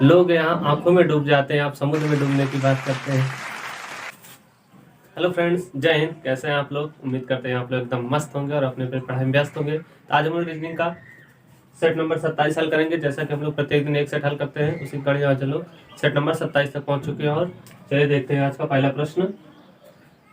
लोग यहाँ आंखों में डूब जाते हैं, आप समुद्र में डूबने की बात करते हैं। हेलो फ्रेंड्स, जय हिंद। कैसे हैं आप लोग? उम्मीद करते हैं आप लोग एकदम मस्त होंगे और अपने अपने पढ़ाई में व्यस्त होंगे। तो आज हम लोग रीजनिंग का सेट नंबर 27 हल करेंगे। जैसा कि हम लोग प्रत्येक दिन एक सेट हल करते हैं, उसी कड़ी आज हम लोग सेट नंबर 27 तक पहुंच चुके हैं। और चलिए देखते हैं आज का पहला प्रश्न।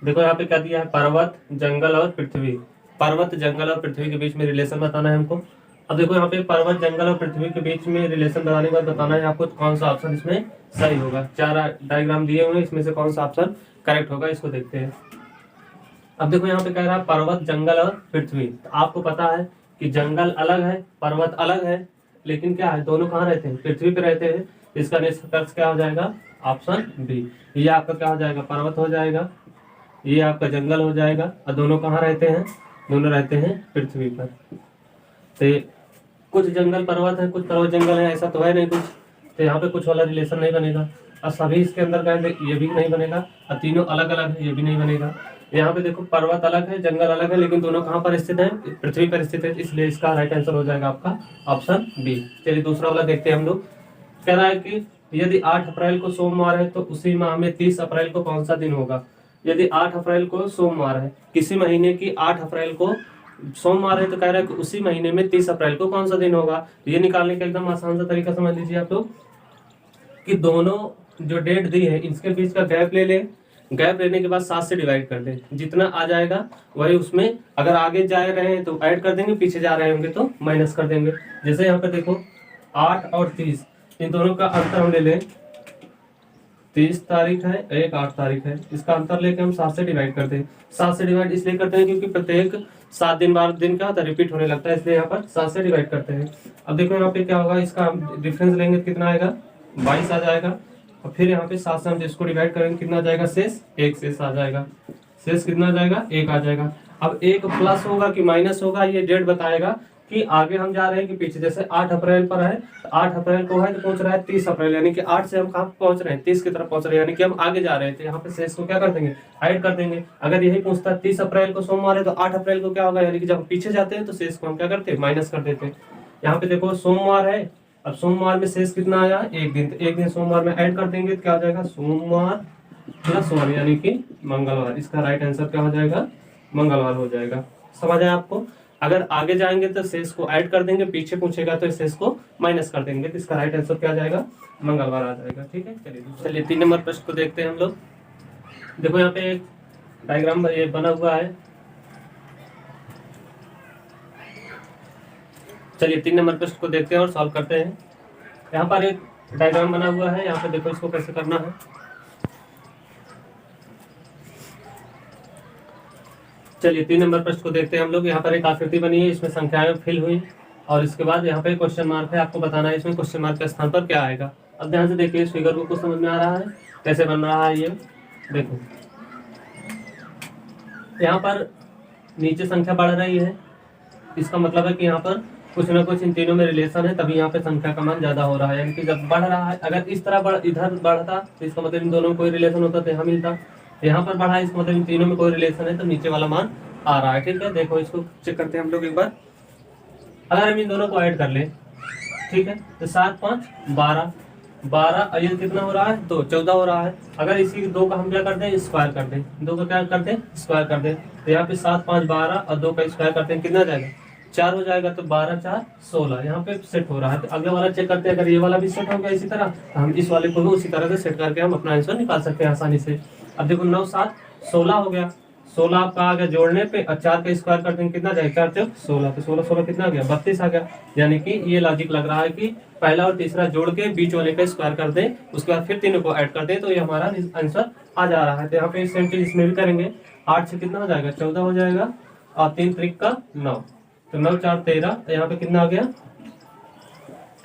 देखो यहाँ पे क्या दिया है, पर्वत, जंगल और पृथ्वी। पर्वत, जंगल और पृथ्वी के बीच में रिलेशन बताना है हमको। अब देखो यहाँ पे पर्वत, जंगल और पृथ्वी के बीच में रिलेशन बताने के बाद बताना है आपको कौन सा ऑप्शन इसमें सही होगा। 4 डायग्राम दिए हुए हैं, इसमें से कौन सा ऑप्शन करेक्ट होगा इसको देखते हैं। अब देखो यहाँ पे कह रहा है पर्वत, जंगल और पृथ्वी। तो आपको पता है कि जंगल अलग है, पर्वत अलग है, लेकिन क्या है, दोनों कहाँ रहते हैं? पृथ्वी पे रहते हैं। इसका निष्कर्ष क्या हो जाएगा? Option B. ये आपका क्या हो जाएगा? पर्वत हो जाएगा, ये आपका जंगल हो जाएगा। और दोनों कहाँ रहते हैं? दोनों रहते हैं पृथ्वी पर। तो कुछ जंगल पर्वत है, कुछ पर्वत जंगल है, ऐसा तो है नहीं कुछ। तो यहाँ पे कुछ वाला रिलेशन नहीं बनेगा। और सभी इसके अंदर का ये भी नहीं बनेगा। और तीनों अलग अलग है, ये भी नहीं बनेगा। यहाँ पे देखो पर्वत अलग है, जंगल अलग है, लेकिन दोनों कहाँ पर स्थित है? पृथ्वी पर स्थित है। इसलिए इसका राइट आंसर हो जाएगा आपका ऑप्शन बी। चलिए दूसरा वाला देखते हैं हम लोग। कह रहा है कि यदि 8 अप्रैल को सोमवार है तो उसी माह में 30 अप्रैल को कौन सा दिन होगा? यदि 8 अप्रैल को सोमवार है, किसी महीने की 8 अप्रैल को सोमवार है, तो कह रहा है कि उसी महीने में 30 अप्रैल को कौन सा दिन होगा। तो ये निकालने का एकदम आसान सा तरीका समझ लीजिए आप लोग कि दोनों जो डेट दी है इसके बीच का गैप ले लें। गैप लेने के बाद 7 से डिवाइड कर दें, जितना आ जाएगा वही उसमें, अगर आगे जा रहे हैं तो ऐड कर देंगे, पीछे जा रहे होंगे तो माइनस कर देंगे। जैसे यहाँ पे देखो 8 और 30, इन दोनों का अंतर हम ले लें। 30 तारीख है, एक 8 तारीख है, इसका अंतर लेके हम 7 से डिवाइड करते हैं। 7 से डिवाइड इसलिए करते हैं क्योंकि प्रत्येक 7 दिन बाद दिन क्या होता है? रिपीट होने लगता है, इसलिए यहाँ पर 7 से डिवाइड करते हैं। अब देखो यहाँ पे क्या होगा, इसका डिफरेंस लेंगे तो कितना आएगा? 22 आ जाएगा। और फिर यहाँ पे 7 से हम इसको डिवाइड करेंगे, कितना आ जाएगा? शेष 1 शेष आ जाएगा। शेष कितना आ जाएगा? 1 आ जाएगा। अब 1 प्लस होगा कि माइनस होगा, ये डेट बताएगा कि आगे हम जा रहे हैं कि पीछे। जैसे 8 अप्रैल पर है, तो 8 अप्रैल को है तो पहुंच रहा है 30 अप्रैल, यानी कि 8 से हम कहाँ पहुंच रहे हैं? 30 की तरफ पहुंच रहे हैं, यानी कि हम आगे जा रहे हैं। तो यहाँ पे शेष को क्या कर देंगे? ऐड कर देंगे। अगर यही पूछता 30 अप्रैल को सोमवार है तो 8 अप्रैल को क्या होगा? यानी कि जब पीछे जाते हैं तो शेष को हम क्या करते हैं? माइनस कर देते हैं। यहाँ पे देखो सोमवार है, अब सोमवार में शेष कितना आया? 1 दिन। तो 1 दिन सोमवार में ऐड कर देंगे तो क्या हो जाएगा? सोमवार प्लस 1 यानी कि मंगलवार। इसका राइट आंसर क्या हो जाएगा? मंगलवार हो जाएगा। समझ आया आपको? अगर आगे जाएंगे तो शेष को ऐड कर देंगे, पीछे पूछेगा तो शेष को माइनस कर देंगे। तो इसका राइट आंसर क्या आ जाएगा? मंगलवार आ जाएगा। ठीक है, चलिए 3 नंबर प्रश्न को देखते हैं हम लोग। देखो यहाँ पे एक डायग्राम ये बना हुआ है। चलिए 3 नंबर प्रश्न को देखते हैं और सॉल्व करते हैं। यहाँ पर एक डायग्राम बना हुआ है, यहाँ पे देखो इसको कैसे करना है। चलिए 3 नंबर प्रश्न को देखते हैं हम लोग। यहाँ पर एक आकृति बनी है, इसमें संख्याएं फिल हुई और इसके बाद यहाँ पे क्वेश्चन मार्क है। आपको बताना है इसमें क्वेश्चन मार्क के स्थान पर क्या आएगा। अब ध्यान से देखिए, इस फिगर को कुछ समझ में आ रहा है कैसे बन रहा है ये? देखो यहाँ पर नीचे संख्या बढ़ रही है, इसका मतलब है कि यहाँ पर कुछ ना कुछ इन तीनों में रिलेशन है, तभी यहाँ पे संख्या का मान ज्यादा हो रहा है। यानी कि जब बढ़ रहा है, अगर इस तरह इधर बढ़ता तो इसका मतलब इन दोनों में कोई रिलेशन होता तो यहाँ मिलता। यहाँ पर बढ़ा, इसका मतलब इन तीनों में कोई रिलेशन है, तो नीचे वाला मान आ रहा है। ठीक है, देखो इसको चेक करते हैं हम लोग एक बार। अगर हम इन दोनों को ऐड कर ले, ठीक है, तो 7 5 12, 12 और ये कितना हो रहा है? 2 14 हो रहा है। अगर इसी 2 का हम क्या कर दें? स्क्वायर कर दें। 2 का क्या कर दें? स्क्वायर कर दें। तो यहाँ पे 7 5 12 और 2 का स्क्वायर करते हैं, कितना जाएगा? 4 हो जाएगा। तो 12 4 16 यहाँ पे सेट हो रहा है। तो अगले वाला चेक करते हैं, अगर ये वाला भी सेट हो गया इसी तरह, तो हम इस वाले को भी उसी तरह से सेट करके हम अपना आंसर निकाल सकते हैं आसानी से। अब देखो 9 7 16 हो गया। 16 आपका आ गया जोड़ने पे, और 4 का स्क्वायर करते हैं, कितना जाएगा? 4 4 16। तो 16 16 कितना आ गया? 32 आ गया। यानी कि ये लॉजिक लग रहा है कि पहला और तीसरा जोड़ के बीच वाले का स्क्वायर कर दें, उसके बाद फिर तीनों को ऐड कर दें, तो ये हमारा आंसर आ जा रहा है। तो यहाँ पे सेम चीज इसमें भी करेंगे। 8 से कितना हो जाएगा? 14 हो जाएगा, और 3 त्रिक का 9, तो 9 4 13। यहाँ पे कितना आ गया?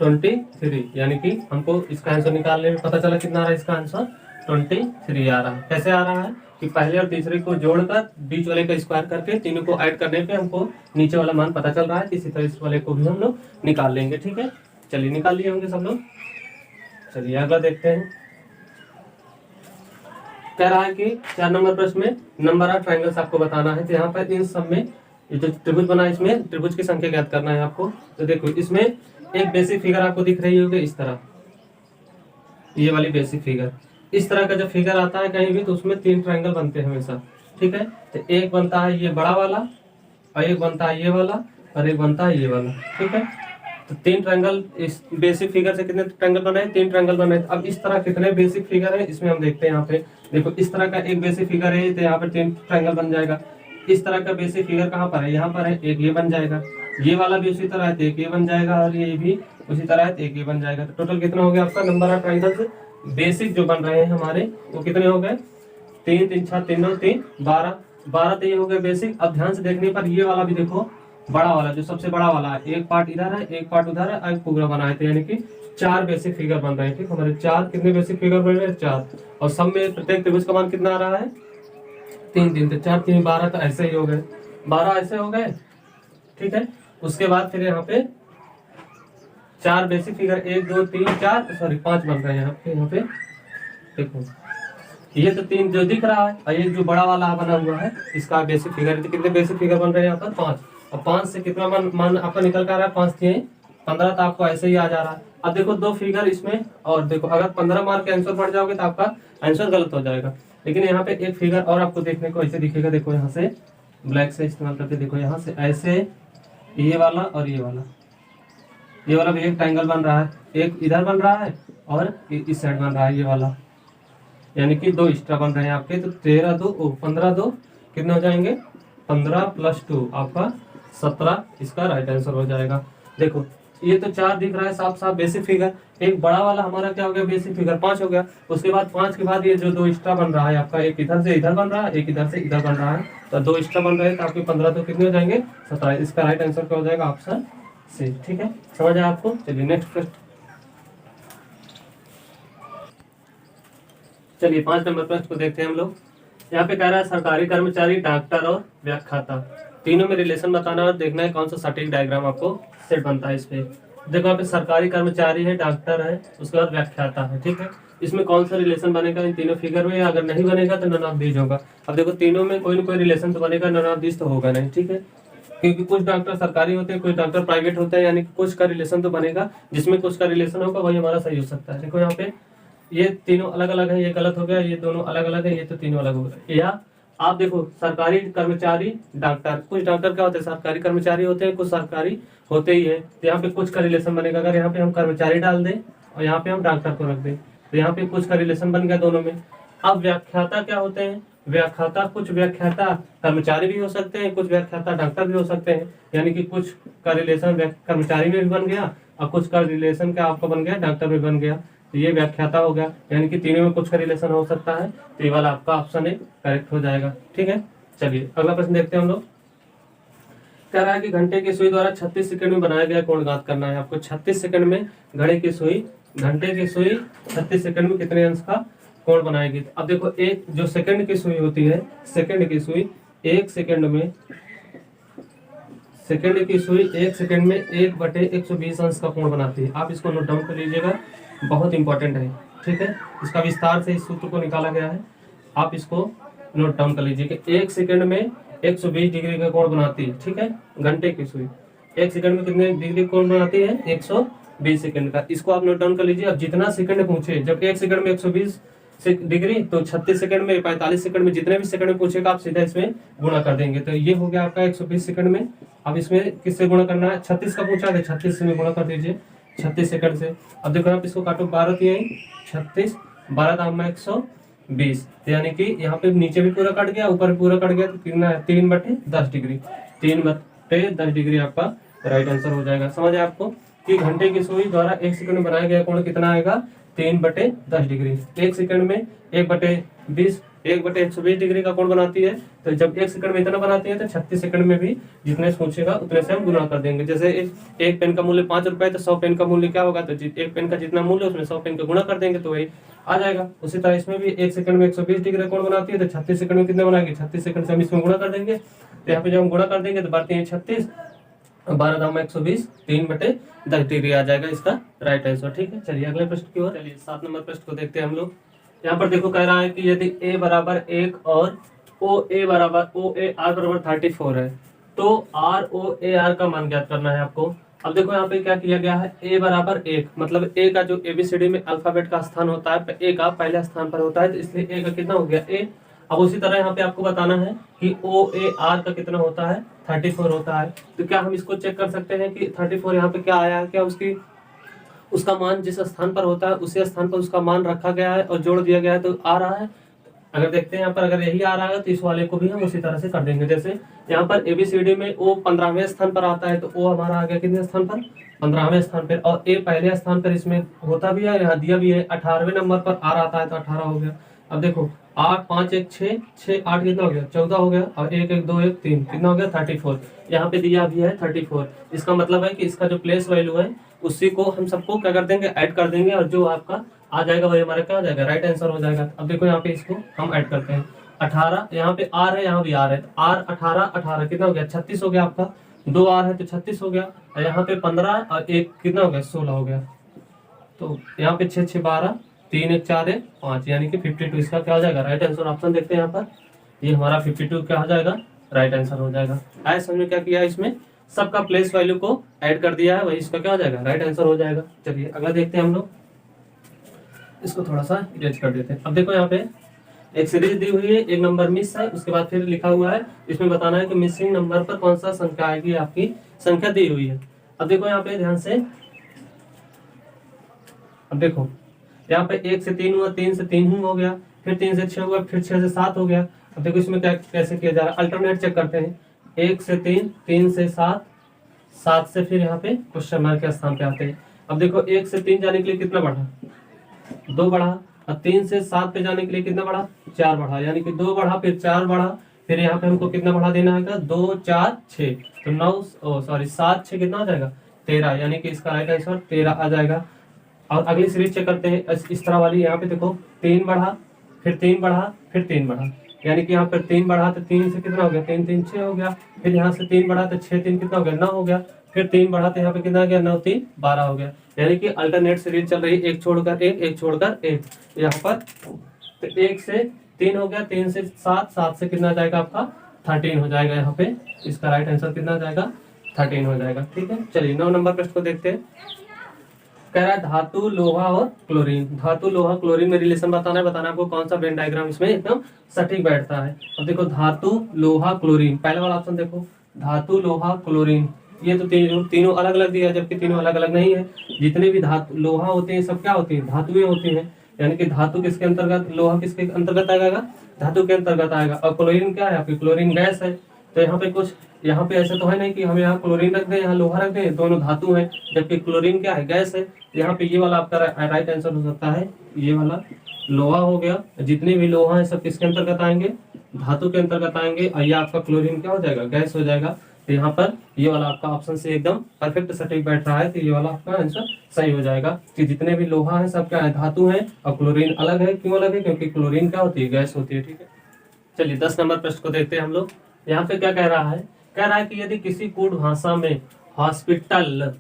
23। यानी कि हमको इसका आंसर निकालने में पता चला कितना आ रहा है? इसका आंसर 23 आ रहा है। कैसे आ रहा है कि पहले और तीसरे को जोड़कर बीच वाले का स्क्वायर करके तीनों को ऐड करने पे हमको नीचे वाला मान पता चल रहा है। इसी तरह इस वाले को भी हम लोग निकाल लेंगे। ठीक है, चलिए निकाल लिए होंगे सब लोग। चलिए अगला देखते हैं। कह रहा है कि 4 नंबर प्रश्न में नंबर ऑफ ट्रायंगल्स आपको बताना है। तो यहाँ पर इन सब में ये जो त्रिभुज बना है, इसमें त्रिभुज की संख्या ज्ञात करना है आपको। तो देखो इसमें एक बेसिक फिगर आपको दिख रही होगी इस तरह, ये वाली बेसिक फिगर। इस तरह का जब फिगर आता है कहीं भी तो उसमें 3 ट्रायंगल बनते हैं हमेशा, ठीक है। तो एक बनता है ये बड़ा वाला, और एक बनता है ये वाला, और एक बनता है ये वाला, ठीक है। तो 3 ट्रायंगल इस बेसिक फिगर से कितने ट्रायंगल बनाए? 3 ट्रायंगल बनाए। अब इस तरह कितने बेसिक फिगर है इसमें हम देखते हैं। यहाँ पे देखो इस तरह का एक बेसिक फिगर है तो यहाँ पे 3 ट्रायंगल बन जाएगा। इस तरह का बेसिक फिगर कहाँ पर है? यहाँ पर है, एक ये बन जाएगा। ये वाला भी उसी तरह है तो एक ये बन जाएगा, और ये भी उसी तरह है तो एक ये बन जाएगा। तो टोटल कितना हो गया आपका? नंबर ऑफ ट्रायंगल्स बेसिक जो बन रहे हैं हमारे वो कितने हो गए? 3 3 6 3 9 3 12 12 तो ये हो गया बेसिक। अब ध्यान से देखने पर ये वाला भी देखो, बड़ा वाला जो सबसे बड़ा वाला है, एक पार्ट इधर है एक पार्ट उधर है, एक पूरा बनाए थे, यानी कि 4 बेसिक फिगर बन रहे हैं, ठीक। हमारे 4 कितने बेसिक फिगर बन रहे हैं? 4। और सब में प्रत्येक त्रिभुज का मान कितना आ रहा है? 3 3 तो 4 3 12 तो ऐसे ही हो गए, 12 ऐसे हो गए, ठीक है। उसके बाद फिर यहाँ पे 4 बेसिक फिगर 1 2 3 4 सॉरी 5 बन रहे हैं यहाँ पे देखो। ये तो 3 जो दिख रहा है, और ये जो बड़ा वाला बना हुआ है इसका बेसिक फिगर। तो कितने बेसिक फिगर बन रहे हैं यहाँ पर? 5। और 5 से कितना मान आपका निकल कर आ रहा है? 5 3 15, तो आपको ऐसे ही आ जा रहा है। अब देखो 2 फिगर इसमें, और देखो अगर 15 मार्क के आंसर पढ़ जाओगे तो आपका आंसर गलत हो जाएगा। लेकिन यहाँ पे एक फिगर और आपको देखने को ऐसे दिखेगा, देखो यहाँ से ब्लैक से इस्तेमाल करके देखो, यहाँ से ऐसे ये वाला और ये वाला भी एक ट्रायंगल बन रहा है, एक इधर बन रहा है और इस साइड बन रहा है ये वाला, यानी कि 2 एक्स्ट्रा बन रहे हैं आपके। तो 13 2 15 2 कितने हो जाएंगे? 15 + 2 आपका 17 इसका राइट आंसर हो जाएगा। देखो ये तो 4 दिख रहा है साफ साफ बेसिक फिगर। एक बड़ा वाला हमारा क्या हो गया? बेसिक फिगर 5 हो गया। उसके बाद 5 के बाद ये जो 2 एक्स्ट्रा बन रहा है आपका, एक इधर से इधर बन रहा है, एक इधर से इधर बन रहा है, तो 2 एक्स्ट्रा बन रहे हैं तो आपके 15 तो कितने हो जाएंगे? 17। इसका राइट आंसर क्या हो जाएगा? ऑप्शन सी, ठीक है। समझ आया आपको? चलिए नेक्स्ट प्रश्न। चलिए 5 नंबर प्रश्न को देखते हैं हम लोग। यहाँ पे कह रहा है सरकारी कर्मचारी, डॉक्टर और व्याख्याता, तीनों में रिलेशन बताना और देखना है कौन सा सटीक डायग्राम आपको सेट बनता है इस पे। देखो यहाँ पे सरकारी कर्मचारी है, डॉक्टर है, उसके बाद व्याख्याता है, ठीक है। इसमें कौन सा रिलेशन बनेगा इन तीनों फिगर में? अगर नहीं बनेगा तो नन ऑफ दीज होगा। अब देखो तीनों में कोई ना कोई रिलेशन तो बनेगा, नन ऑफ दीज तो होगा नहीं, ठीक है। क्योंकि कुछ डॉक्टर सरकारी होते हैं, कुछ डॉक्टर प्राइवेट होते हैं, यानी कि कुछ का रिलेशन तो बनेगा, जिसमें कुछ का रिलेशन होगा वही हमारा सही हो सकता है। देखो यहाँ पे ये तीनों अलग अलग है, ये गलत हो गया, ये दोनों अलग अलग है, ये तो तीनों अलग हो गए। या आप देखो सरकारी कर्मचारी डॉक्टर, कुछ डॉक्टर क्या होते हैं? सरकारी कर्मचारी होते हैं, कुछ सरकारी होते ही है, तो यहाँ पे कुछ का रिलेशन बनेगा। अगर यहाँ पे हम कर्मचारी डाल दें और यहाँ पे हम डॉक्टर को रख दें तो यहाँ पे कुछ का रिलेशन बन गया दोनों में। अब व्याख्याता क्या होते हैं? व्याख्याता, कुछ व्याख्याता कर्मचारी भी हो सकते हैं, कुछ व्याख्याता डॉक्टर भी हो सकते हैं, यानी कि कुछ का रिलेशन कर्मचारी में भी बन गया और कुछ का रिलेशन क्या आपका बन गया? डॉक्टर में बन गया। तो ये व्याख्याता हो गया, यानी कि तीनों में कुछ का रिलेशन हो सकता है, तो ये वाला आपका ऑप्शन है करेक्ट हो जाएगा, ठीक है। चलिए अगला प्रश्न देखते हैं हम लोग। कह रहा है कि घंटे की सुई द्वारा 36 सेकंड में बनाया गया कोण ज्ञात करना है आपको। 36 सेकंड में घंटे की सुई 36 सेकंड में कितने अंश का कोण बनाएगी? अब देखो एक जो सेकंड की सुई होती है, सेकंड की सुई 1 सेकंड में 1/120 अंश का कोण बनाती है। आप इसको नोट डाउन कर लीजिएगा, बहुत इंपॉर्टेंट है, ठीक है। इसका विस्तार से इस सूत्र को निकाला गया है, आप इसको नोट डाउन कर लीजिए कि 1 सेकंड में 120 डिग्री का कोण बनाती है, ठीक है। घंटे की सुई 1 सेकंड में कितने डिग्री कोण बनाती है? 120 सेकंड का। इसको आप नोट डाउन कर लीजिए। अब जितना सेकंड पूछे, जब 1 सेकंड में 120 डिग्री, तो 36 सेकंड में 45 सेकंड में जितने भी सेकंड में पूछेगा आप सीधा इसमें गुणा कर देंगे। तो ये हो गया आपका 120 सेकंड में। अब इसमें किससे गुणा करना है? 36 का पूछा है, 36 में गुणा कर दीजिए 36 सेकंड से। अब देखो आप इसको काटो, 12 3 36, 12 दाम में 120, यानी कि यहाँ पे नीचे भी पूरा कट गया, ऊपर भी पूरा कट गया, तो कितना है? 3/10 डिग्री। 3/10 डिग्री आपका राइट आंसर हो जाएगा। समझ आया आपको कि घंटे की सुई द्वारा 1 सेकंड में बनाया गया कोण कितना आएगा? 3/10 डिग्री। 1 सेकंड में 1/120 डिग्री का कोण बनाती है, तो जब 1 सेकंड में इतना बनाती है तो 36 सेकंड में भी जितने पूछेगा उतने से हम गुना कर देंगे। जैसे एक पेन का मूल्य 5 रुपए, तो 100 पेन का मूल्य क्या होगा? तो एक पेन का जितना मूल्य उसमें 100 पेन का गुणा कर देंगे तो वही आ जाएगा। उसी तरह इसमें भी 1 सेकंड में 120 डिग्री कोण बनाती है, तो 36 सेकंड में कितने बनाएंगे? 36 सेकंड से हम इसमें गुणा कर देंगे। तो यहाँ पे जब हम गुणा कर देंगे तो बढ़ती है 36, 12 दाम 120, 3/10 डिग्री आ जाएगा इसका राइट आंसर, ठीक है। चलिए अगले प्रश्न की ओर। चलिए 7 नंबर प्रश्न को देखते हैं हम लोग। यहाँ पर देखो कह रहा है कि यदि a बराबर 1 और OA r बराबर 34 है, तो ROAR का मान ज्ञात करना है आपको। अब देखो यहाँ पे क्या किया गया है, ए बराबर 1, मतलब ए का जो एबीसीडी में अल्फाबेट का स्थान होता है ए का पहले स्थान पर होता है, तो इसलिए ए का कितना हो गया ए। अब उसी तरह यहाँ पे आपको बताना है कि ओ ए आर का कितना होता है 34 होता है। तो क्या हम इसको चेक कर सकते हैं कि 34 यहाँ पे क्या आया है, क्या उसका मान जिस स्थान पर होता है उसी स्थान पर उसका मान रखा गया है और जोड़ दिया गया है तो आ रहा है। अगर देखते हैं यहाँ पर, अगर यही आ रहा है तो इस वाले को भी हम उसी तरह से कर देंगे। जैसे यहाँ पर एबीसीडी में ओ 15वें स्थान पर आता है, तो ओ हमारा आ गया कितने स्थान पर, 15वें स्थान पर, और ए पहले स्थान पर इसमें होता भी है, यहाँ दिया भी है 18वें नंबर पर आर आता है, तो 18 हो गया। अब देखो 8 5 1 6 6 8 कितना हो गया 14 हो गया, और 1 1 2 1 3 कितना हो गया 34, यहाँ पे दिया भी है 34। इसका मतलब है कि इसका जो प्लेस वैल्यू है उसी को हम सबको क्या कर देंगे, ऐड कर देंगे, और जो आपका आ जाएगा वही हमारा क्या हो जाएगा, राइट आंसर हो जाएगा। अब देखो यहाँ पे इसको हम ऐड करते हैं, 18 यहाँ पे आर है, यहाँ भी आर है, तो आर 18 18 कितना हो गया 36 हो गया आपका, 2 आर है तो 36 हो गया, और यहाँ पे 15 और 1 कितना हो गया 16 हो गया। तो यहाँ पे 6 6 12 3 1 4 1 5 यानी कि 52 इसका क्या हो जाएगा, राइट आंसर। ऑप्शन देखते हैं यहाँ पर, ये हमारा 52 क्या हो जाएगा, राइट आंसर हो जाएगा। आए समझ में क्या किया है, इसमें सबका प्लेस वैल्यू को ऐड कर दिया है, वही इसका क्या हो जाएगा, राइट आंसर हो जाएगा। चलिए अगला देखते हैं हम लोग, इसको थोड़ा सा इरेज कर देते हैं। अब देखो यहाँ पे एक सीरीज दी हुई है, एक नंबर मिस है, उसके बाद फिर लिखा हुआ है इसमें बताना है कि मिसिंग नंबर पर कौन सा संख्या आएगी, आपकी संख्या दी हुई है। अब देखो यहाँ पे ध्यान से, अब देखो यहाँ पे 1 से 3 हुआ, 3 से 3 हो गया, फिर 3 से 6 हुआ, फिर 6 से 7 हो गया। अब देखो इसमें क्या कैसे किया जा रहा है, अल्टरनेट चेक करते हैं, 1 से 3 3 से 7 7 से फिर यहाँ पे क्वेश्चन मार्क के स्थान पे आते हैं। अब देखो 1 से 3 जाने के लिए कितना बढ़ा, 2 बढ़ा, और 3 से 7 पे जाने के लिए कितना बढ़ा, 4 बढ़ा, यानी कि 2 बढ़ा फिर 4 बढ़ा, फिर यहाँ पे हमको कितना बढ़ा देना है, 2 4 6, तो 7 6 कितना आ जाएगा 13, यानी कि इसका राइट आंसर 13 आ जाएगा। और अगली सीरीज चेक करते हैं इस तरह वाली, यहाँ पे देखो 3 बढ़ा, फिर 3 बढ़ा, फिर 3 बढ़ा, यानी कि यहाँ पर 3 बढ़ा तो 3 से कितना हो गया 3 3 6 हो गया, फिर यहाँ से 3 बढ़ा तो 6 3 कितना हो गया 9 हो गया, फिर 3 बढ़ा तो यहाँ पे कितना आ गया 9 3 12 हो गया, यानी कि अल्टरनेट सीरीज चल रही है, एक छोड़कर एक छोड़कर एक। यहाँ पर तो 1 से 3 हो गया, 3 से 7 7 से कितना जाएगा आपका 13 हो जाएगा, यहाँ पे इसका राइट आंसर कितना जाएगा 13 हो जाएगा। ठीक है, चलिए 9 नंबर प्रश्न को देखते हैं। कह रहा है धातु लोहा और क्लोरीन, धातु लोहा क्लोरीन में रिलेशन बताना है आपको कौन सा वेन डायग्राम इसमें एकदम सटीक बैठता है। अब देखो धातु लोहा क्लोरीन, पहले वाला ऑप्शन देखो, धातु लोहा क्लोरीन, ये तो तीनों अलग अलग दिया है, जबकि तीनों अलग अलग नहीं है। जितने भी धातु लोहा होते हैं सब क्या होती है, धातुएं होती हैं, यानी कि धातु किसके अंतर्गत, लोहा किसके अंतर्गत आएगा, धातु के अंतर्गत आएगा। और क्लोरीन क्या है आपकी, क्लोरीन गैस है। तो यहाँ पे कुछ, यहाँ पे ऐसा तो है नहीं कि हम यहाँ क्लोरीन रख दें यहाँ लोहा रख दें, दोनों धातु हैं, जबकि क्लोरीन क्या है, गैस है। यहाँ पे ये वाला आपका राइट आंसर हो सकता है, ये वाला लोहा हो गया, जितने भी लोहा है सब किसके अंतर्गत आएंगे, धातु के अंतर्गत आएंगे, और ये आपका क्लोरीन क्या हो जाएगा, गैस हो जाएगा। तो यहाँ पर ये वाला आपका ऑप्शन से एकदम परफेक्ट सटीक बैठ रहा है, तो ये वाला आपका आंसर सही हो जाएगा कि जितने भी लोहा है सब क्या है, धातु है, और क्लोरीन अलग है। क्यों अलग है, क्योंकि क्लोरीन क्या होती है, गैस होती है। ठीक है, चलिए 10 नंबर प्रश्न को देखते हैं हम लोग। यहाँ पे क्या कह रहा है, कह रहा है कि यदि किसी कूट भाषा में हॉस्पिटल,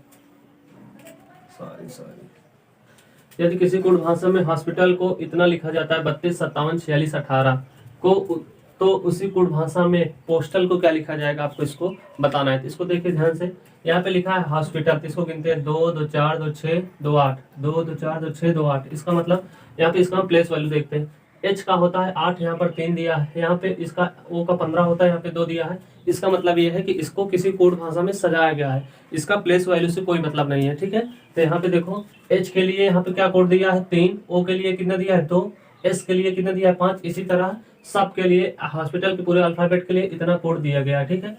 यदि किसी कूट भाषा में हॉस्पिटल को इतना लिखा जाता है 32 57 46 18 को, तो उसी कूट भाषा में पोस्टल को क्या लिखा जाएगा, आपको इसको बताना है। तो इसको देखिए ध्यान से, यहाँ पे लिखा है हॉस्पिटल, तो इसको गिनते हैं 2 2 4 2 6 2 8, 2 2 4 2 6 2 8। इसका मतलब यहाँ पे इसका हम प्लेस वैल्यू देखते हैं, एच का होता है 8, यहाँ पर 3 दिया है, यहाँ पे इसका ओ का 15 होता है, यहाँ पे 2 दिया है। इसका मतलब ये है कि इसको किसी कोड भाषा में सजाया गया है, इसका प्लेस वैल्यू से कोई मतलब नहीं है। ठीक है, तो यहाँ पे देखो एच के लिए यहाँ पे क्या कोड दिया है 3, ओ के लिए कितना दिया है 2, एस के लिए कितना दिया है 5, इसी तरह सब के लिए हॉस्पिटल के पूरे अल्फाबेट के लिए इतना कोड दिया गया है। ठीक है,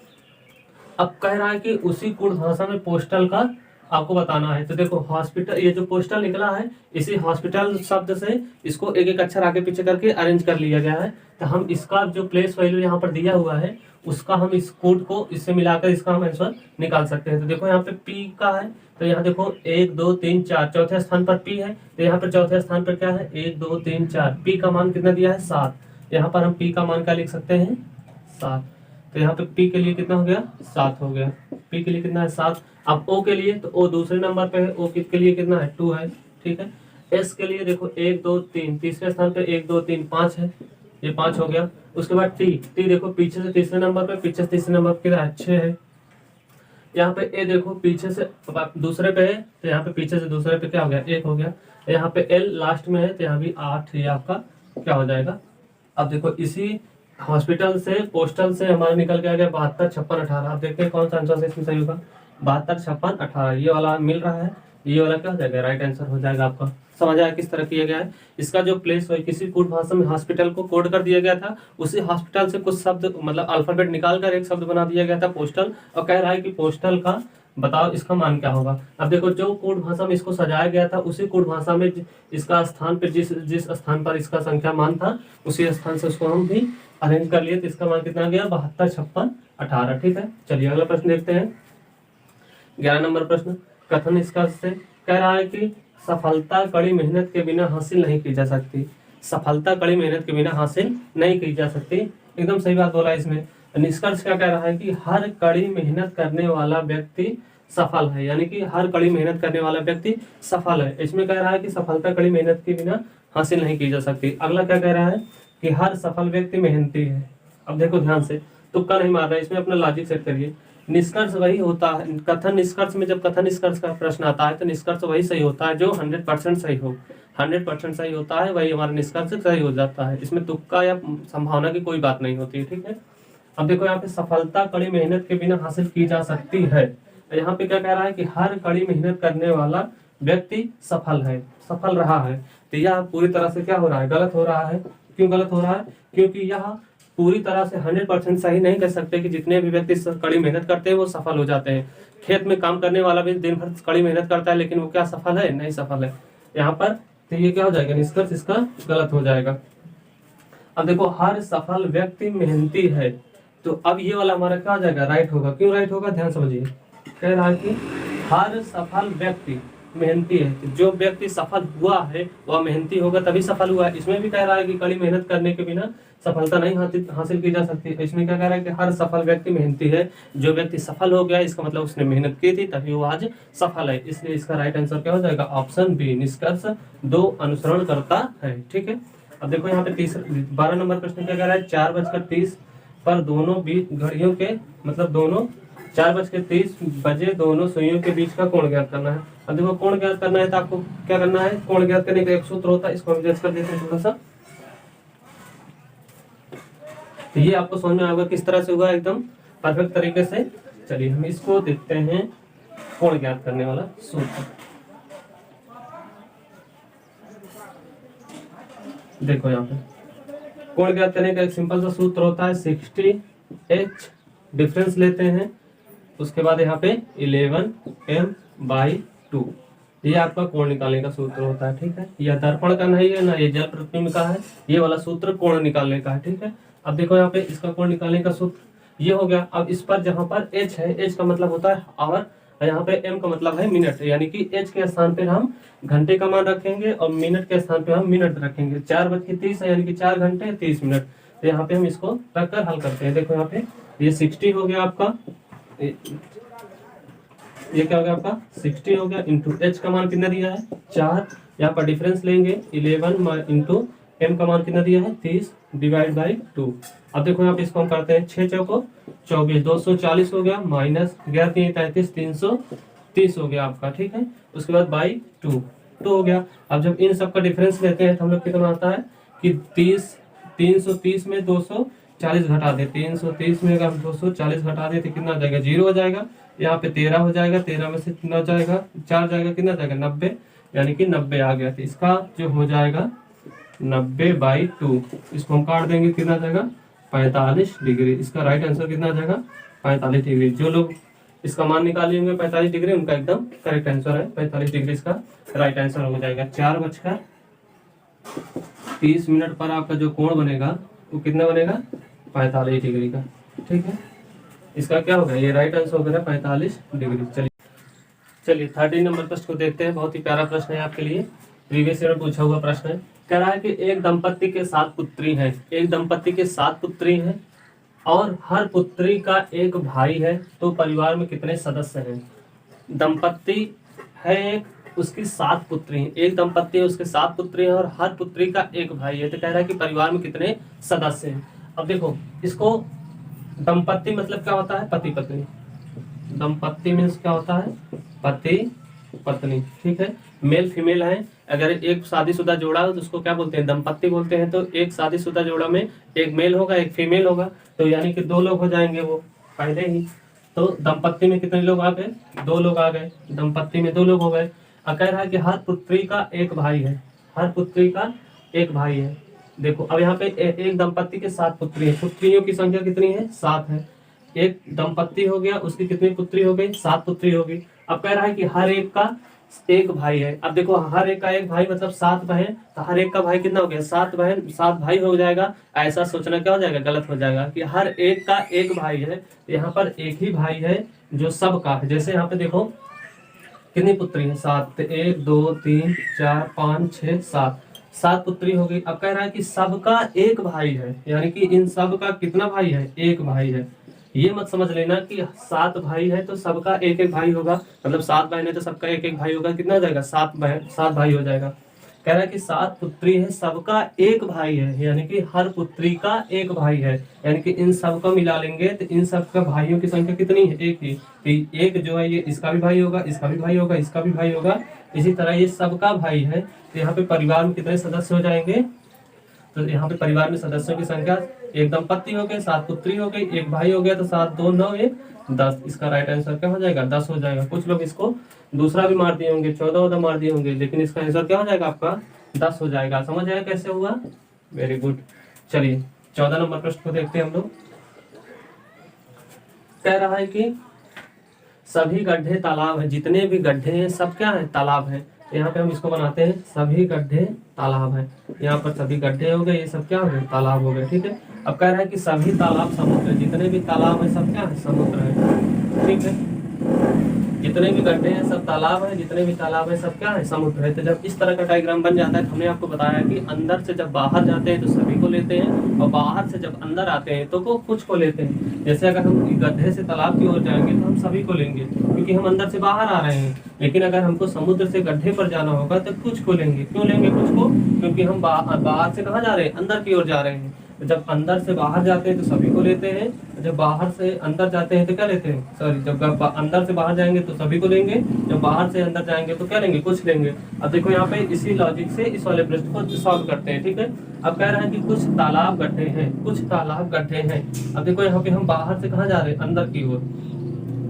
अब कह रहा है कि उसी कोड भाषा में पोस्टल का आपको बताना है। तो देखो हॉस्पिटल, ये जो पोस्टल निकला है इसी हॉस्पिटल शब्द से इसको एक एक अक्षर आगे पीछे करके अरेंज कर लिया गया है। तो हम इसका जो प्लेस वैल्यू यहाँ पर दिया हुआ है उसका हम इस कोड को इससे मिलाकर इसका हम आंसर निकाल सकते हैं। तो देखो यहाँ पे पी का है, तो यहाँ देखो 1 2 3 4, चौथे स्थान पर पी है, तो यहाँ पर चौथे स्थान पर क्या है 1 2 3 4, पी का मान कितना दिया है 7, यहाँ पर हम पी का मान क्या लिख सकते हैं 7। तो यहाँ पे P के लिए कितना हो गया 7 हो गया, P के लिए कितना है 7। अब O के लिए, तो O दूसरे नंबर पे है, O के लिए कितना है 2 है। ठीक है, S के लिए देखो 1 2 3, तीसरे स्थान पे 1 2 3 5 है, ये 5 हो गया। उसके बाद T देखो पीछे से तीसरे नंबर पे, पीछे से तीसरे नंबर पे कितना है 6 है। यहाँ पे ए देखो पीछे से दूसरे पे है, तो यहाँ पे पीछे से दूसरे पे क्या हो गया, 1 हो गया। यहाँ पे एल लास्ट में है, तो यहाँ भी 8 ये आपका क्या हो जाएगा। अब देखो इसी हॉस्पिटल से पोस्टल से हमारा निकल के आ गया 72, 56, 18। अब देखते हैं कौन सा आंसर इसमें सही होगा। 72, 56, 18 ये वाला मिल रहा है, ये वाला क्या हो जाएगा, राइट आंसर हो जाएगा आपका। समझ आया किस तरह किया गया है। इसका जो प्लेस किसी कोड भाषा में हॉस्पिटल को कोड कर दिया गया था, उसी हॉस्पिटल से कुछ शब्द मतलब अल्फाबेट निकाल कर एक शब्द बना दिया गया था पोस्टल, और कह रहा है कि पोस्टल का बताओ इसका मान क्या होगा। अब देखो जो कोड भाषा में इसको सजाया गया था, उसी कोड भाषा में इसका स्थान पर जिस स्थान पर इसका संख्या मान था, उसी स्थान से उसको हम भी अरेंज कर लिए, तो इसका मान कितना गया, 72, 56, 18। ठीक है, चलिए अगला प्रश्न देखते हैं। 11 नंबर प्रश्न, कथन निष्कर्ष से कह रहा है कि सफलता कड़ी मेहनत के बिना हासिल नहीं की जा सकती। सफलता कड़ी मेहनत के बिना हासिल नहीं की जा सकती, एकदम सही बात बोला इसमें। निष्कर्ष क्या कह रहा है कि हर कड़ी मेहनत करने वाला व्यक्ति सफल है, यानी कि हर कड़ी मेहनत करने वाला व्यक्ति सफल है। इसमें कह रहा है कि सफलता कड़ी मेहनत के बिना हासिल नहीं की जा सकती। अगला क्या कह रहा है कि हर सफल व्यक्ति मेहनती है। अब देखो ध्यान से, तुक्का नहीं मार रहा है, इसमें अपना लॉजिक सेट करिए। निष्कर्ष वही होता है, कथन निष्कर्ष में जब कथन निष्कर्ष का प्रश्न आता है तो निष्कर्ष वही सही होता है जो 100% सही हो। 100% सही होता है, वही हमारा निष्कर्ष सही हो जाता है। इसमें तुक्का या संभावना की कोई बात नहीं होती है। ठीक है, अब देखो यहाँ पे सफलता कड़ी मेहनत के बिना हासिल की जा सकती है। यहाँ पे क्या कह रहा है कि हर कड़ी मेहनत करने वाला व्यक्ति सफल है, सफल रहा है। तो यह पूरी तरह से क्या हो रहा है, गलत हो रहा है। क्यों गलत हो रहा है, क्योंकि यह पूरी तरह से 100% सही नहीं कह सकते कि जितने भी व्यक्ति कड़ी मेहनत करते हैं वो सफल हो जाते हैं। खेत में काम करने वाला भी दिन भर कड़ी मेहनत करता है, लेकिन वो क्या सफल है, नहीं सफल है यहाँ पर। तो ये क्या हो जाएगा, निष्कर्ष इसका गलत हो जाएगा। अब देखो हर सफल व्यक्ति मेहनती है, तो अब ये वाला हमारा क्या हो जाएगा, राइट होगा। क्यों राइट होगा, ध्यान समझिए। कह रहा है कि हर सफल व्यक्ति मेहनती है, जो व्यक्ति सफल हुआ है वह मेहनती होगा तभी सफल हुआ है। इसमें भी कह रहा है कि कड़ी मेहनत करने के बिना सफलता नहीं हासिल की जा सकती। इसमें क्या कह रहा है कि हर सफल व्यक्ति मेहनती है, जो व्यक्ति सफल हो गया इसका मतलब उसने मेहनत की थी तभी वो आज सफल है। इसलिए इसका राइट आंसर क्या हो जाएगा, ऑप्शन बी, निष्कर्ष 2 अनुसरण करता है। ठीक है, अब देखो यहाँ पे 12 नंबर प्रश्न क्या कह रहा है, 4:30 पर दोनों बीच घड़ियों के मतलब दोनों 4:30 दोनों सुइयों के बीच का कोण ज्ञात करना है। अब देखो कोण ज्ञात करना है तो आपको क्या करना है, कोण ज्ञात करने का एक सूत्र होता है, इसको हम जज कर देते हैं थोड़ा सा। तो ये आपको समझ में आएगा किस तरह से हुआ, एकदम परफेक्ट तरीके से। चलिए हम इसको देखते हैं, कोण ज्ञात करने वाला सूत्र। देखो यहाँ पे कोण ज्ञात करने का एक सिंपल सा सूत्र होता है, 60h डिफरेंस लेते हैं, उसके बाद यहाँ पे 11m/2, ये आपका कोण निकालने का सूत्र होता है। ठीक है, यह दर्पण का नहीं है ना ये जल प्रतिबिंब का है, ये वाला सूत्र कोण निकालने का है। ठीक है, अब देखो यहाँ पे इसका कोण निकालने का सूत्र ये हो गया। अब इस पर जहाँ पर h है, h का मतलब होता है आवर, यहाँ पे m का मतलब है मिनट, यानी कि h के स्थान पर हम घंटे का मान रखेंगे और मिनट के स्थान पे हम मिनट रखेंगे। 4:30 है यानी कि 4 घंटे 30 मिनट। तो यहाँ पे हम इसको रखकर हल करते हैं। देखो यहाँ पे ये 60 हो गया आपका, ये क्या हो गया आपका 60 हो गया, इंटू h का मान कितना दिया है 4, यहाँ पर डिफरेंस लेंगे 11 इंटू m का मान कितना दिया है 30 /2। अब देखो यहाँ पे इसको हम करते हैं 6 चौको 24, 240 हो गया, माइनस 11×3 = 330 हो गया आपका। ठीक है, उसके बाद /2 तो हो गया। अब जब इन सब का डिफरेंस लेते हैं तो हम लोग कितना आता है कि 330 में 240 घटा दे, 330 में अगर हम 240 घटा दे तो कितना आ जाएगा, 0 हो जाएगा। यहाँ पे 13 हो जाएगा, 13 में से कितना हो जाएगा 4 जाएगा, कितना जाएगा 90, यानी कि 90 आ गया। तो इसका जो हो जाएगा 90/2, इसको हम काट देंगे, कितना जाएगा 45 डिग्री। इसका राइट आंसर कितना आ जाएगा 45 डिग्री। जो लोग इसका मान निकाले होंगे 45 डिग्री, उनका एकदम करेक्ट आंसर है 45 डिग्री, इसका राइट आंसर हो जाएगा। 4:30 पर आपका जो कोण बनेगा वो कितना बनेगा 45 डिग्री का। ठीक है, इसका क्या होगा, ये राइट आंसर हो गया 45 डिग्री। चलिए 13 नंबर प्रश्न को देखते हैं। बहुत ही प्यारा प्रश्न है आपके लिए, प्रीवियस ईयर में पूछा हुआ प्रश्न है। कह रहा है कि एक दंपत्ति के 7 पुत्री हैं, एक दंपत्ति के 7 पुत्री हैं और हर पुत्री का एक भाई है, तो परिवार में कितने सदस्य हैं। दंपत्ति है एक, उसकी 7 पुत्री हैं, एक दंपत्ति है उसके 7 पुत्री हैं और हर पुत्री का एक भाई है, तो कह रहा है कि परिवार में कितने सदस्य हैं। अब देखो इसको दंपत्ति मतलब क्या होता है, पति पत्नी, दंपत्ति मीन्स क्या होता है, पति पत्नी, ठीक है। मेल फीमेल है, अगर एक शादीशुदा जोड़ा हो तो उसको क्या बोलते हैं, दंपत्ति बोलते हैं। तो एक शादीशुदा जोड़ा में एक मेल होगा एक फीमेल होगा, तो यानी कि 2 लोग हो जाएंगे वो पहले ही। तो दंपत्ति में कितने लोग आ गए, 2 लोग आ गए, दंपत्ति में 2 लोग हो गए। अब कह रहा है कि हर पुत्री का एक भाई है, हर पुत्री का एक भाई है। देखो अब यहाँ पे एक दंपत्ति के 7 पुत्री है, पुत्रियों की संख्या कितनी है, 7 है। एक दंपत्ति हो गया, उसकी कितनी पुत्री हो गई, 7 पुत्री होगी। अब कह रहा है कि हर एक का एक भाई है। अब देखो हर एक का एक भाई मतलब 7 बहन, तो हर एक का भाई कितना हो गया, 7 बहन 7 भाई हो जाएगा। ऐसा सोचना क्या हो जाएगा, गलत हो जाएगा कि हर एक का एक भाई है। यहाँ पर एक ही भाई है जो सबका है। जैसे यहाँ पे देखो कितनी पुत्री है, 7, 1 2 3 4 5 6 7, 7 पुत्री हो गई। अब कह रहा है कि सबका एक भाई है, यानी कि इन सब का कितना भाई है, एक भाई है। ये मत समझ लेना कि 7 भाई है तो सबका एक एक भाई होगा, मतलब 7 बहन है तो सबका एक एक भाई होगा, कितना हो जाएगा, 7 बहन 7 भाई हो जाएगा। कह रहा है कि 7 पुत्री है, सबका एक भाई है, यानी कि हर पुत्री का एक भाई है। यानी कि इन सब को मिला लेंगे तो इन सब का भाइयों की संख्या कितनी है, एक ही। तो एक जो है ये इसका भी भाई होगा, इसका भी भाई होगा, इसका भी भाई होगा। इसी तरह ये सबका भाई है। तो यहाँ पे परिवार में कितने सदस्य हो जाएंगे, तो यहाँ पे परिवार में सदस्यों की संख्या, एक दंपत्ति हो गए, 7 पुत्री हो गई, एक भाई हो गया, तो 7 2 9 1 10। इसका राइट आंसर क्या हो जाएगा, 10 हो जाएगा। कुछ लोग इसको दूसरा भी मार दिए होंगे, 14 मार दिए होंगे, लेकिन इसका आंसर क्या हो जाएगा आपका 10 हो जाएगा। समझ आया कैसे हुआ, वेरी गुड। चलिए 14 नंबर प्रश्न को देखते हैं हम लोग। कह रहा है कि सभी गड्ढे तालाब है, जितने भी गड्ढे हैं सब क्या है, तालाब है। यहाँ पे हम इसको बनाते हैं, सभी गड्ढे तालाब है। यहाँ पर सभी गड्ढे हो गए, ये सब क्या हो गए, तालाब हो गए, ठीक है। अब कह रहा है कि सभी तालाब समुद्र है, जितने भी तालाब है सब क्या है, समुद्र है, ठीक है। जितने भी गड्ढे हैं सब तालाब है, जितने भी तालाब है सब क्या है, समुद्र है। तो जब इस तरह का डायग्राम बन जाता है तो हमने आपको बताया कि अंदर से जब बाहर जाते हैं तो सभी को लेते हैं, और बाहर से जब अंदर आते हैं तो वो कुछ को लेते हैं। जैसे अगर हम गड्ढे से तालाब की ओर जाएंगे तो हम सभी को लेंगे, क्योंकि हम अंदर से बाहर आ रहे हैं। लेकिन अगर हमको समुद्र से गड्ढे पर जाना होगा तो कुछ को लेंगे। क्यों लेंगे कुछ को, क्योंकि हम बाहर से कहाँ जा रहे हैं, अंदर की ओर जा रहे हैं। जब अंदर से बाहर जाते हैं तो सभी को लेते हैं, जब बाहर से अंदर जाते हैं तो क्या लेते हैं, सॉरी, जब अंदर से बाहर जाएंगे तो सभी को लेंगे, जब बाहर से अंदर जाएंगे तो क्या लेंगे, कुछ लेंगे। अब देखो यहाँ पे इसी लॉजिक से इस वाले प्रश्न को सॉल्व करते हैं, ठीक है। अब कह रहा है कि कुछ तालाब गड्ढे हैं, कुछ तालाब गड्ढे हैं। अब देखो यहाँ पे हम बाहर से कहाँ जा रहे हैं, अंदर की ओर।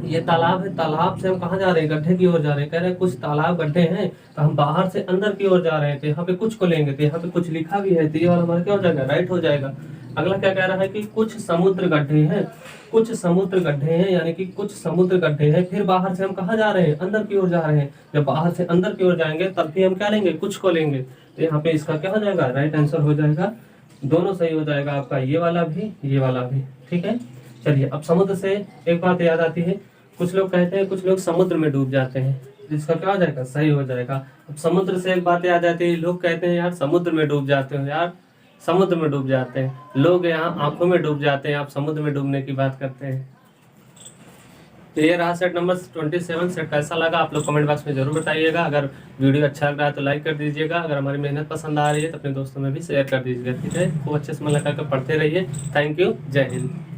ये तालाब है, तालाब से हम कहाँ जा रहे हैं, गड्ढे की ओर जा रहे हैं। कह रहे हैं कुछ तालाब गड्ढे हैं, तो हम बाहर से अंदर की ओर जा रहे हैं, तो यहाँ पे कुछ को लेंगे। तो यहाँ पे कुछ लिखा भी है, तो ये वाला हमारा क्या हो जाएगा, राइट हो जाएगा। अगला क्या कह रहा है कि कुछ समुद्र गड्ढे हैं, कुछ समुद्र गड्ढे हैं, यानी कि कुछ समुद्र गड्ढे हैं। फिर बाहर से हम कहाँ जा रहे हैं, अंदर की ओर जा रहे हैं। जब बाहर से अंदर की ओर जाएंगे तब भी हम क्या लेंगे, कुछ को लेंगे। तो यहाँ पे इसका क्या हो जाएगा, राइट आंसर हो जाएगा। दोनों सही हो जाएगा आपका, ये वाला भी ये वाला भी, ठीक है। चलिए अब समुद्र से एक बात याद आती है, कुछ लोग कहते हैं कुछ लोग समुद्र में डूब जाते हैं, जिसका क्या हो जाएगा, सही हो जाएगा। अब समुद्र से एक बात याद आती है, लोग कहते हैं यार समुद्र में डूब जाते हो, यार समुद्र में डूब जाते हैं लोग, यहाँ आंखों में डूब जाते हैं, आप समुद्र में डूबने की बात करते हैं। तो ये रहा सेट नंबर 27। सेट कैसा लगा आप लोग कमेंट बॉक्स में जरूर बताइएगा। अगर वीडियो अच्छा लग रहा है तो लाइक कर दीजिएगा, अगर हमारी मेहनत पसंद आ रही है तो अपने दोस्तों में भी शेयर कर दीजिएगा, ठीक है। खूब अच्छे से मन लगा कर पढ़ते रहिए। थैंक यू, जय हिंद।